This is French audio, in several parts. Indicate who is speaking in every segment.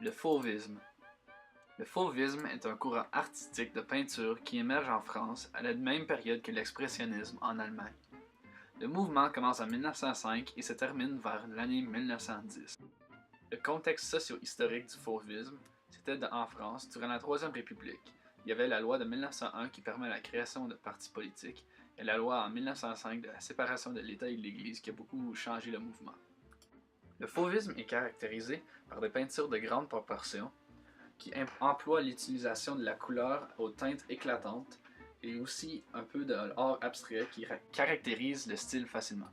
Speaker 1: Le fauvisme. Le fauvisme est un courant artistique de peinture qui émerge en France à la même période que l'expressionnisme en Allemagne. Le mouvement commence en 1905 et se termine vers l'année 1910. Le contexte socio-historique du fauvisme, c'était en France, durant la Troisième République. Il y avait la loi de 1901 qui permet la création de partis politiques et la loi en 1905 de la séparation de l'État et de l'Église qui a beaucoup changé le mouvement. Le fauvisme est caractérisé par des peintures de grandes proportions qui emploient l'utilisation de la couleur aux teintes éclatantes et aussi un peu de l'art abstrait qui caractérise le style facilement.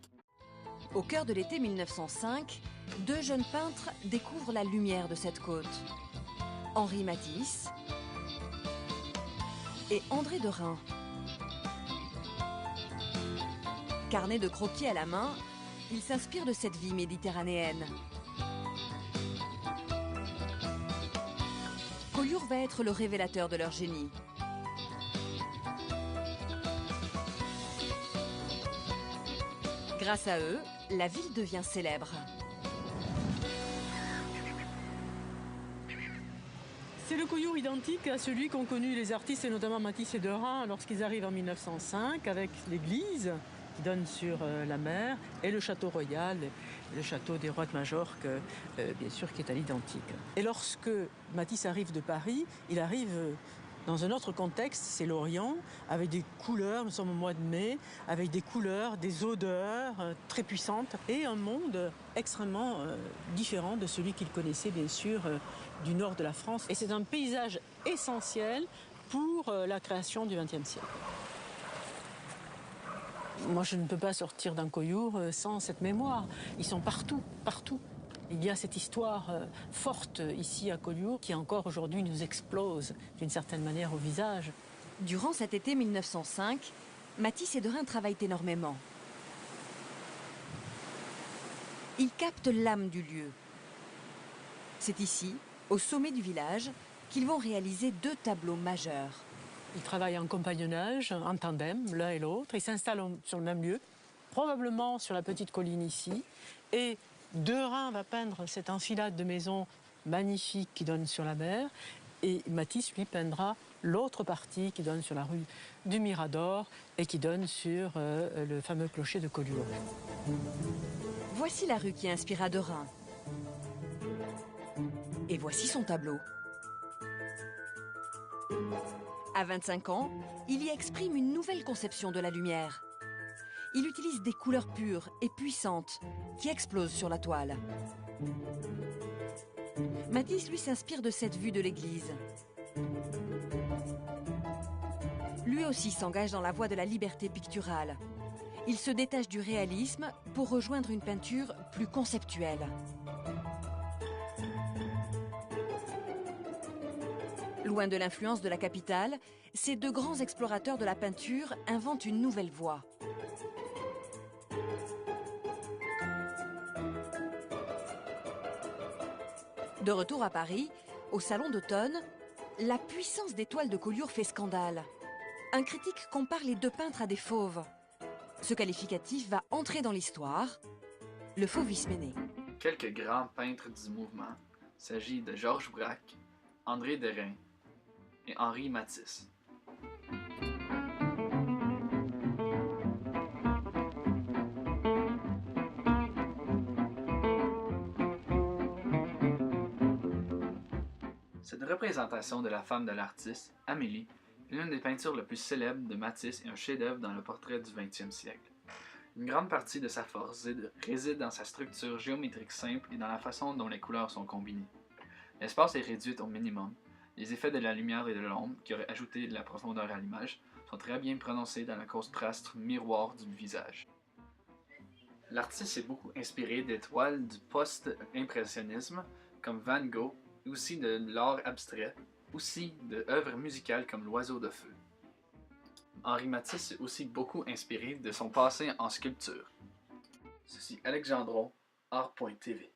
Speaker 2: Au cœur de l'été 1905, deux jeunes peintres découvrent la lumière de cette côte. Henri Matisse et André Derain. Carnet de croquis à la main, ils s'inspirent de cette vie méditerranéenne. Collioure va être le révélateur de leur génie. Grâce à eux, la ville devient célèbre.
Speaker 3: C'est le Collioure identique à celui qu'ont connu les artistes, et notamment Matisse et Derain, lorsqu'ils arrivent en 1905, avec l'église qui donne sur la mer, et le château royal, le château des rois de Majorque, bien sûr, qui est à l'identique. Et lorsque Matisse arrive de Paris, il arrive dans un autre contexte, c'est l'Orient, avec des couleurs, nous sommes au mois de mai, avec des couleurs, des odeurs très puissantes, et un monde extrêmement différent de celui qu'il connaissait, bien sûr, du nord de la France. Et c'est un paysage essentiel pour la création du XXe siècle. Moi, je ne peux pas sortir d'un Collioure sans cette mémoire. Ils sont partout, partout. Il y a cette histoire forte ici à Collioure qui encore aujourd'hui nous explose d'une certaine manière au visage.
Speaker 2: Durant cet été 1905, Matisse et Derain travaillent énormément. Ils captent l'âme du lieu. C'est ici, au sommet du village, qu'ils vont réaliser deux tableaux majeurs.
Speaker 3: Ils travaillent en compagnonnage, en tandem, l'un et l'autre. Ils s'installent sur le même lieu, probablement sur la petite colline ici. Et Derain va peindre cette enfilade de maisons magnifiques qui donne sur la mer. Et Matisse, lui, peindra l'autre partie qui donne sur la rue du Mirador et qui donne sur le fameux clocher de Collioure.
Speaker 2: Voici la rue qui inspira Derain. Et voici son tableau. À 25 ans, il y exprime une nouvelle conception de la lumière. Il utilise des couleurs pures et puissantes qui explosent sur la toile. Matisse, lui, s'inspire de cette vue de l'église. Lui aussi s'engage dans la voie de la liberté picturale. Il se détache du réalisme pour rejoindre une peinture plus conceptuelle. Loin de l'influence de la capitale, ces deux grands explorateurs de la peinture inventent une nouvelle voie. De retour à Paris, au Salon d'automne, la puissance des toiles de Collioure fait scandale. Un critique compare les deux peintres à des fauves. Ce qualificatif va entrer dans l'histoire. Le fauvisme est né.
Speaker 1: Quelques grands peintres du mouvement, il s'agit de Georges Braque, André Derain et Henri Matisse. Cette représentation de la femme de l'artiste, Amélie, est l'une des peintures les plus célèbres de Matisse et un chef-d'œuvre dans le portrait du XXe siècle. Une grande partie de sa force réside dans sa structure géométrique simple et dans la façon dont les couleurs sont combinées. L'espace est réduit au minimum. Les effets de la lumière et de l'ombre, qui auraient ajouté de la profondeur à l'image, sont très bien prononcés dans la contraste miroir du visage. L'artiste s'est beaucoup inspiré d'étoiles du post-impressionnisme, comme Van Gogh, et aussi de l'art abstrait, aussi de œuvres musicales comme L'Oiseau de Feu. Henri Matisse s'est aussi beaucoup inspiré de son passé en sculpture. Ceci Alex Gendron, Art.tv.